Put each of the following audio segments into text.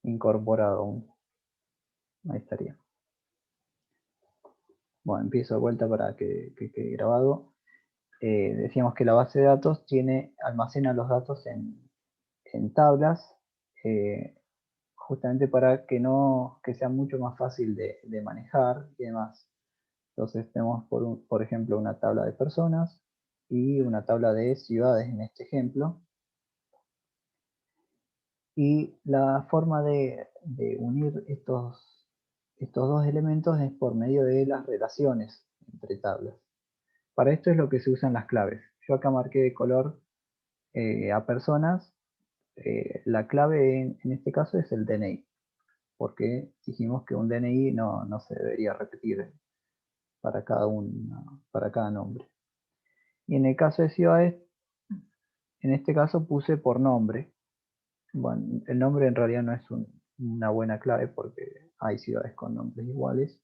incorporado aún. Ahí estaría. Bueno, empiezo de vuelta para que quede grabado. Decíamos que la base de datos almacena los datos en tablas, justamente para que sea mucho más fácil de manejar y demás. Entonces tenemos, por ejemplo, una tabla de personas y una tabla de ciudades en este ejemplo. Y la forma de unir estos dos elementos es por medio de las relaciones entre tablas. Para esto es lo que se usan las claves. Yo acá marqué de color a personas. La clave en este caso es el DNI, porque dijimos que un DNI no se debería repetir para cada nombre. Y en el caso de ciudades, en este caso puse por nombre. Bueno, el nombre en realidad no es una buena clave porque hay ciudades con nombres iguales.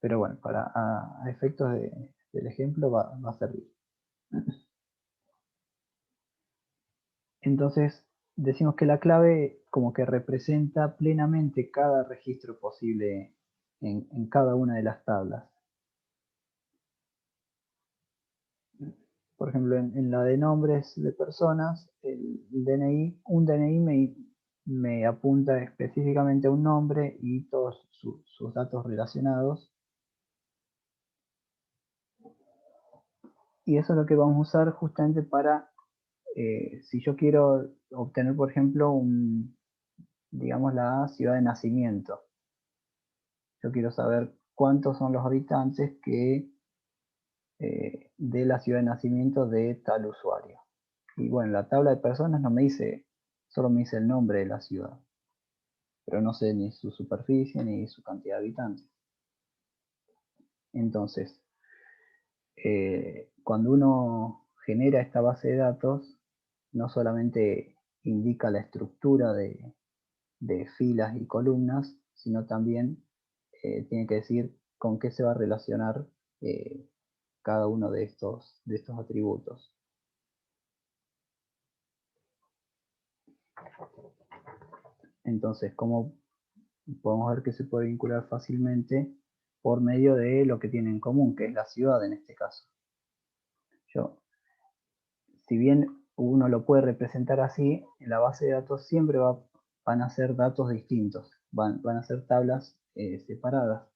Pero bueno, a efectos del ejemplo va a servir. Entonces, decimos que la clave como que representa plenamente cada registro posible en cada una de las tablas. Por ejemplo, en la de nombres de personas, un DNI me apunta específicamente a un nombre y todos sus datos relacionados. Y eso es lo que vamos a usar justamente para, si yo quiero obtener, por ejemplo, digamos, la ciudad de nacimiento. Yo quiero saber cuántos son los habitantes de la ciudad de nacimiento de tal usuario. Y bueno, la tabla de personas no me dice, solo me dice el nombre de la ciudad, pero no sé ni su superficie ni su cantidad de habitantes. Entonces, cuando uno genera esta base de datos, no solamente indica la estructura de filas y columnas, sino también tiene que decir con qué se va a relacionar cada uno de estos atributos. Entonces, ¿cómo podemos ver que se puede vincular fácilmente? Por medio de lo que tiene en común, que es la ciudad en este caso. Si bien uno lo puede representar así, en la base de datos siempre van a ser datos distintos, van a ser tablas separadas.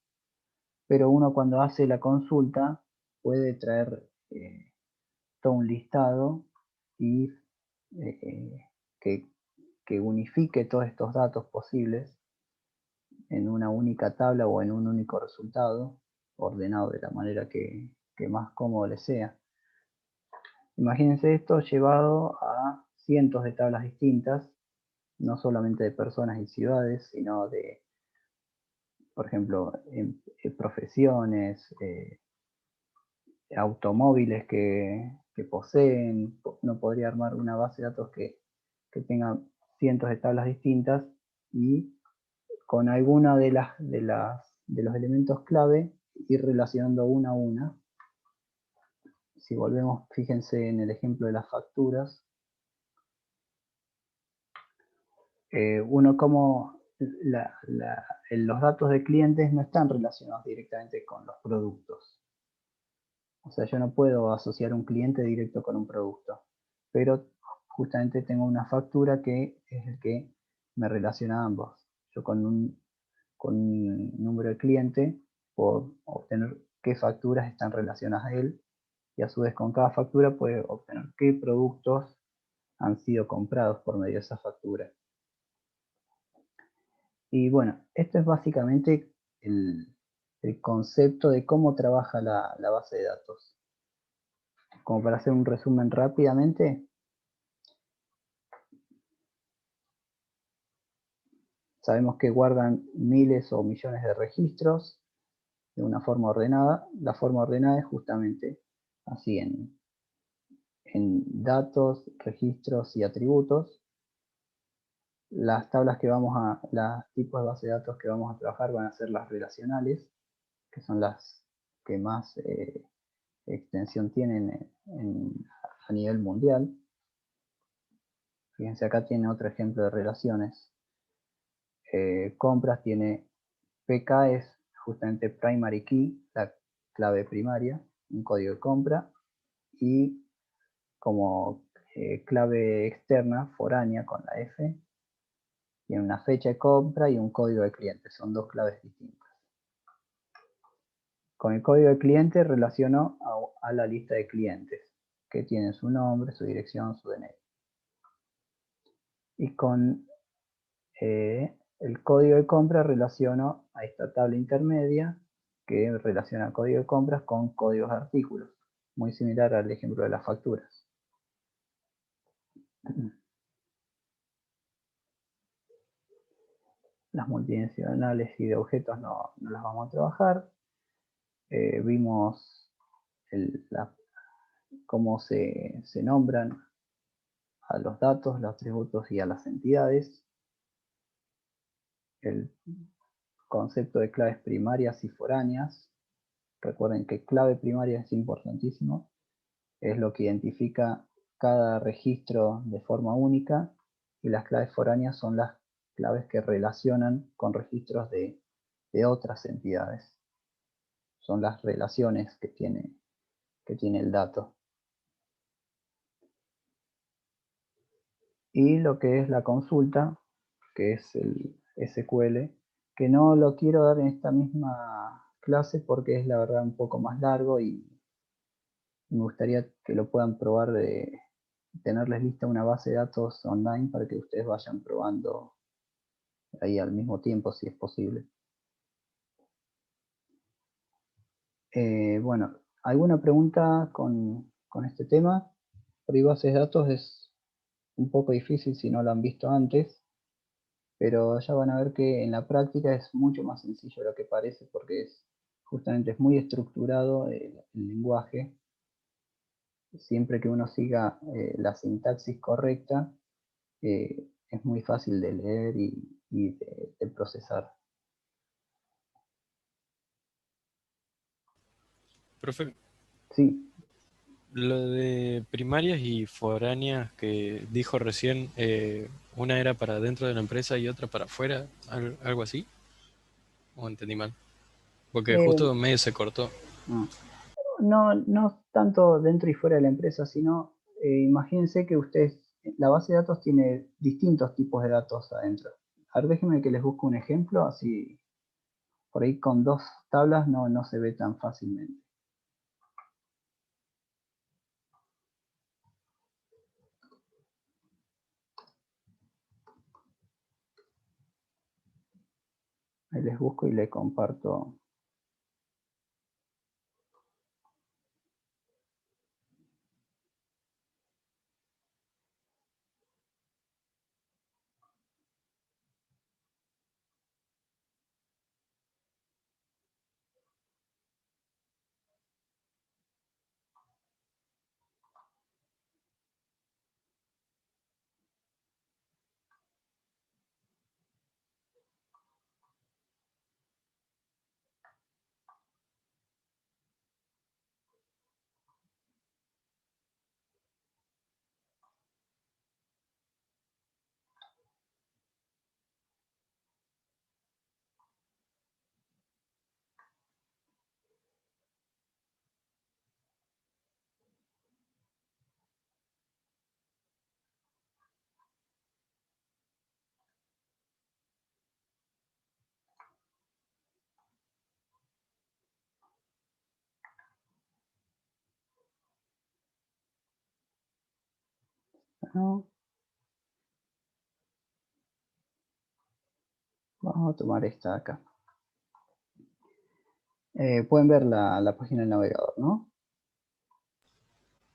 Pero uno cuando hace la consulta puede traer todo un listado y que, que unifique todos estos datos posibles en una única tabla o en un único resultado, ordenado de la manera que más cómodo le sea. Imagínense esto llevado a cientos de tablas distintas, no solamente de personas y ciudades, sino de, por ejemplo, profesiones, automóviles que poseen. No podría armar una base de datos que tenga cientos de tablas distintas y con alguna de los elementos clave ir relacionando una a una. Si volvemos, fíjense en el ejemplo de las facturas, uno como los datos de clientes no están relacionados directamente con los productos. O sea, yo no puedo asociar un cliente directo con un producto, pero justamente tengo una factura que es el que me relaciona a ambos. Yo con un número de cliente puedo obtener qué facturas están relacionadas a él y a su vez con cada factura puedo obtener qué productos han sido comprados por medio de esa factura. Y bueno, esto es básicamente el concepto de cómo trabaja la base de datos. Como para hacer un resumen rápidamente, sabemos que guardan miles o millones de registros de una forma ordenada. La forma ordenada es justamente así en datos, registros y atributos. Los tipos de base de datos que vamos a trabajar van a ser las relacionales, que son las que más extensión tienen a nivel mundial. Fíjense, acá tiene otro ejemplo de relaciones. Compras tiene PK, es justamente primary key, la clave primaria, un código de compra, y como clave externa, foránea con la F, tiene una fecha de compra y un código de cliente, son dos claves distintas. Con el código de cliente relaciono a la lista de clientes, que tienen su nombre, su dirección, su DNI. Y con el código de compra relaciono a esta tabla intermedia que relaciona el código de compras con códigos de artículos, muy similar al ejemplo de las facturas. Las multidimensionales y de objetos no las vamos a trabajar. Vimos cómo se nombran a los datos, los atributos y a las entidades. El concepto de claves primarias y foráneas. Recuerden que clave primaria es importantísimo. Es lo que identifica cada registro de forma única, y las claves foráneas son las claves que relacionan con registros de otras entidades. Son las relaciones que tiene el dato. Y lo que es la consulta, que es el SQL, que no lo quiero dar en esta misma clase porque es la verdad un poco más largo y me gustaría que lo puedan probar, de tenerles lista una base de datos online para que ustedes vayan probando ahí al mismo tiempo si es posible. Bueno, ¿alguna pregunta con este tema? Por ahí bases de datos es un poco difícil si no lo han visto antes, pero ya van a ver que en la práctica es mucho más sencillo de lo que parece, porque justamente es muy estructurado el lenguaje. Siempre que uno siga la sintaxis correcta, es muy fácil de leer y de procesar. Profe, Sí, lo de primarias y foráneas que dijo recién, una era para dentro de la empresa y otra para afuera, algo así, o entendí mal, porque eh, justo medio se cortó. no tanto dentro y fuera de la empresa, sino imagínense que ustedes, la base de datos tiene distintos tipos de datos adentro. A ver, déjenme que les busque un ejemplo, así por ahí con dos tablas no se ve tan fácilmente. Ahí les busco y les comparto. Bueno, vamos a tomar esta de acá. Pueden ver la página del navegador, ¿no?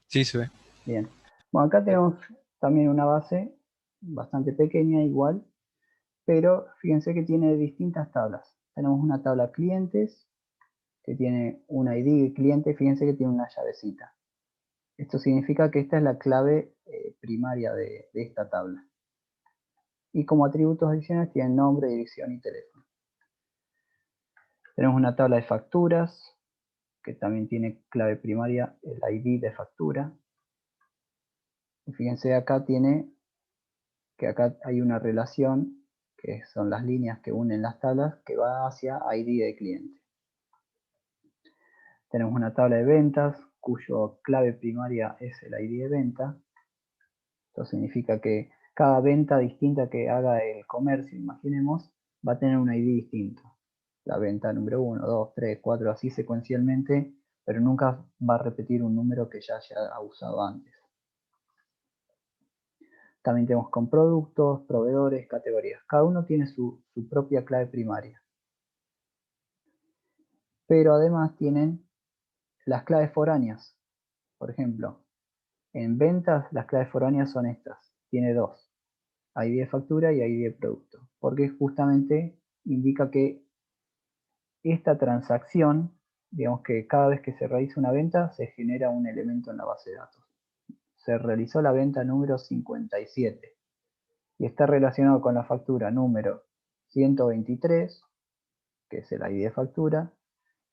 Sí, se ve. Bien. Bueno, acá tenemos también una base bastante pequeña igual, pero fíjense que tiene distintas tablas. Tenemos una tabla clientes que tiene un ID de cliente, fíjense que tiene una llavecita. Esto significa que esta es la clave primaria de esta tabla. Y como atributos adicionales tienen nombre, dirección y teléfono. Tenemos una tabla de facturas, que también tiene clave primaria el ID de factura. Y fíjense acá tiene que acá hay una relación, que son las líneas que unen las tablas, que va hacia ID de cliente. Tenemos una tabla de ventas, cuyo clave primaria es el ID de venta. Esto significa que cada venta distinta que haga el comercio, imaginemos, va a tener un ID distinto. La venta número 1, 2, 3, 4, así secuencialmente, pero nunca va a repetir un número que ya haya usado antes. También tenemos con productos, proveedores, categorías. Cada uno tiene su propia clave primaria. Pero además tienen las claves foráneas. Por ejemplo, en ventas las claves foráneas son estas. Tiene dos. ID de factura y ID de producto. Porque justamente indica que esta transacción, digamos que cada vez que se realiza una venta, se genera un elemento en la base de datos. Se realizó la venta número 57 y está relacionado con la factura número 123, que es el ID de factura,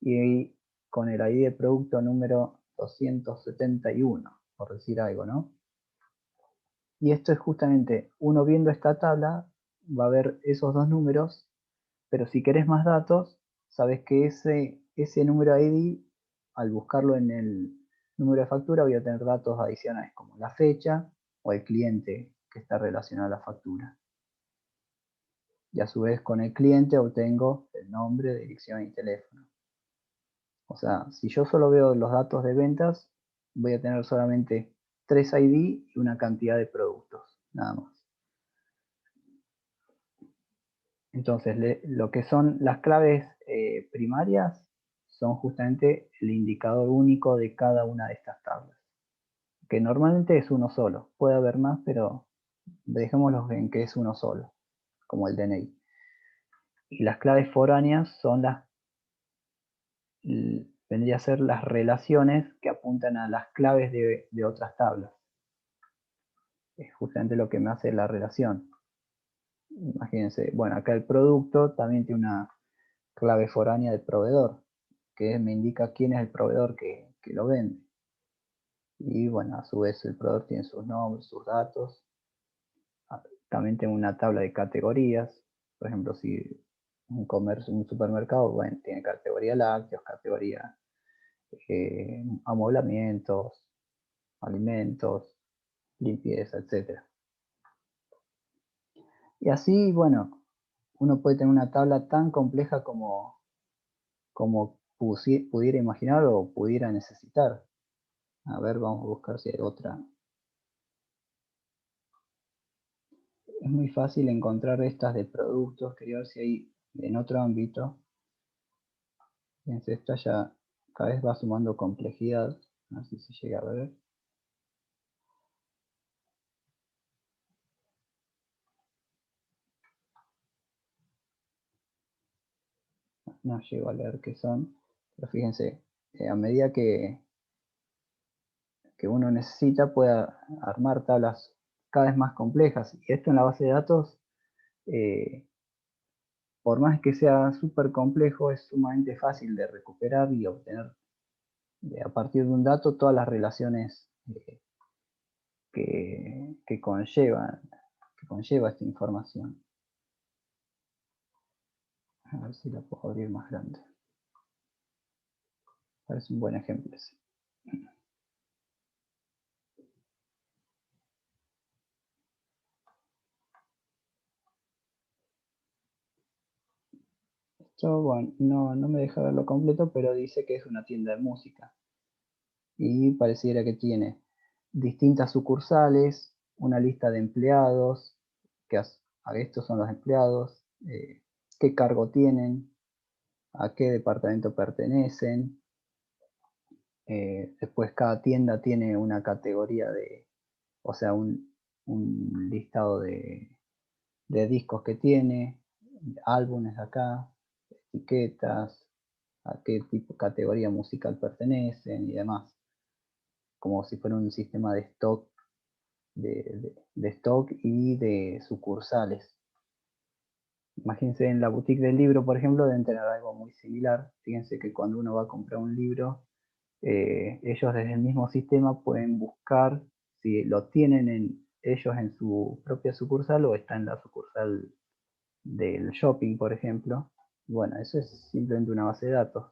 y con el ID de producto número 271, por decir algo, ¿no? Y esto es justamente, uno viendo esta tabla, va a ver esos dos números, pero si querés más datos, sabes que ese número ID, al buscarlo en el número de factura, voy a tener datos adicionales como la fecha o el cliente que está relacionado a la factura. Y a su vez con el cliente obtengo el nombre, dirección y teléfono. O sea, si yo solo veo los datos de ventas, voy a tener solamente 3 ID y una cantidad de productos, nada más. Entonces, lo que son las claves primarias son justamente el indicador único de cada una de estas tablas, que normalmente es uno solo. Puede haber más, pero dejémoslo en que es uno solo, como el DNI. Y las claves foráneas son vendría a ser las relaciones que apuntan a las claves de otras tablas. Es justamente lo que me hace la relación. Imagínense, bueno, acá el producto también tiene una clave foránea de proveedor, que me indica quién es el proveedor que lo vende. Y bueno, a su vez el proveedor tiene sus nombres, sus datos. También tengo una tabla de categorías. Por ejemplo, si un supermercado, bueno, tiene categoría lácteos, categoría amoblamientos, alimentos, limpieza, etc. Y así, bueno, uno puede tener una tabla tan compleja como pudiera imaginar o pudiera necesitar. A ver, vamos a buscar si hay otra. Es muy fácil encontrar estas de productos. Quería ver si hay en otro ámbito. Fíjense, esta ya cada vez va sumando complejidad. A ver si se llega a ver. No llego a leer qué son. Pero fíjense, a medida que uno necesita, puede armar tablas cada vez más complejas. Y esto en la base de datos, por más que sea súper complejo, es sumamente fácil de recuperar y obtener a partir de un dato todas las relaciones que conlleva esta información. A ver si la puedo abrir más grande. Parece un buen ejemplo ese. Esto, bueno, no me deja verlo completo, pero dice que es una tienda de música. Y pareciera que tiene distintas sucursales, una lista de empleados, que estos son los empleados, qué cargo tienen, a qué departamento pertenecen. Después cada tienda tiene una categoría o sea, un listado de discos que tiene, álbumes acá, etiquetas, a qué tipo, categoría musical pertenecen y demás. Como si fuera un sistema de stock, de stock y de sucursales. Imagínense en la boutique del libro, por ejemplo, deben tener algo muy similar. Fíjense que cuando uno va a comprar un libro, ellos desde el mismo sistema pueden buscar si lo tienen ellos en su propia sucursal o está en la sucursal del shopping, por ejemplo. Bueno, eso es simplemente una base de datos,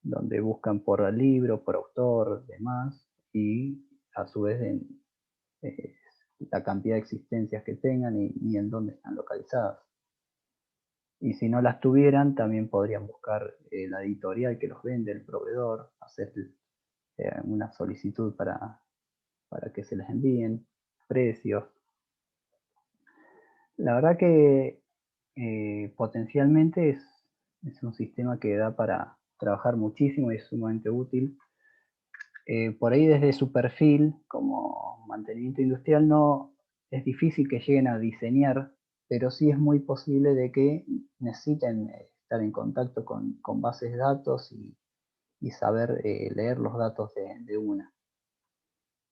donde buscan por libro, por autor, demás, y a su vez eh, la cantidad de existencias que tengan y en dónde están localizadas. Y si no las tuvieran, también podrían buscar la editorial que los vende, el proveedor, hacer una solicitud para que se les envíen precios. La verdad que potencialmente es un sistema que da para trabajar muchísimo y es sumamente útil. Por ahí desde su perfil como mantenimiento industrial no es difícil que lleguen a diseñar, pero sí es muy posible de que necesiten estar en contacto con bases de datos y saber leer los datos de una.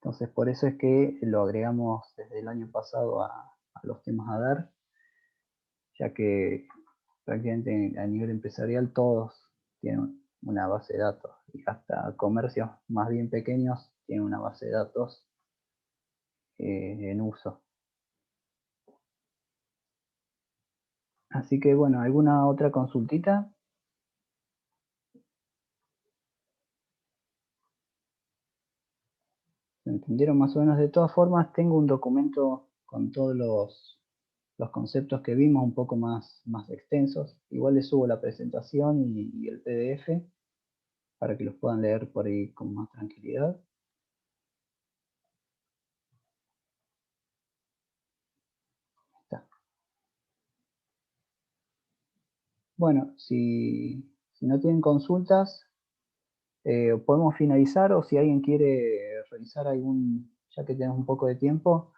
Entonces por eso es que lo agregamos desde el año pasado a los temas a dar, ya que prácticamente a nivel empresarial todos tienen una base de datos y hasta comercios más bien pequeños tienen una base de datos en uso. Así que bueno, ¿alguna otra consultita? ¿Se entendieron más o menos? De todas formas, tengo un documento con todos los conceptos que vimos un poco más extensos. Igual les subo la presentación y el PDF para que los puedan leer por ahí con más tranquilidad. Está. Bueno, si no tienen consultas, podemos finalizar o si alguien quiere revisar algún, ya que tenemos un poco de tiempo,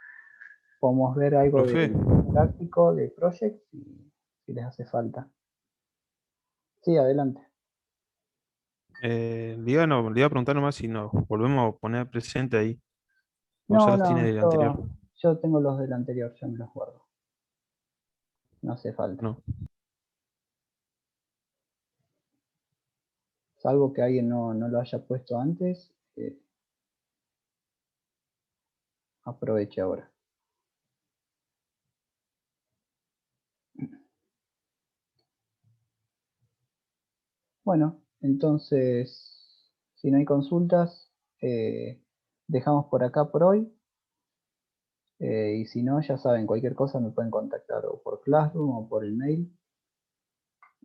podemos ver algo Profe, de práctico, de project, si les hace falta. Sí, adelante. le iba a preguntar nomás si nos volvemos a poner presente ahí, o ya No, los tiene no, del anterior. yo tengo los del anterior, ya me los guardo. No hace falta. No. Salvo que alguien no lo haya puesto antes, aproveche ahora. Bueno, entonces, si no hay consultas, dejamos por acá por hoy. Y si no, ya saben, cualquier cosa me pueden contactar o por Classroom o por el mail,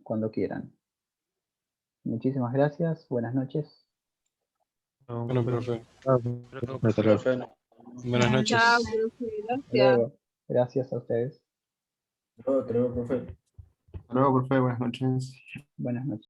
cuando quieran. Muchísimas gracias, buenas noches. No, Bueno, profe. profe, Hasta luego. buenas noches. Chao, profe, Hasta gracias. luego. Gracias a ustedes. Hasta luego, profe. Hasta luego, profe. Buenas noches. Buenas noches.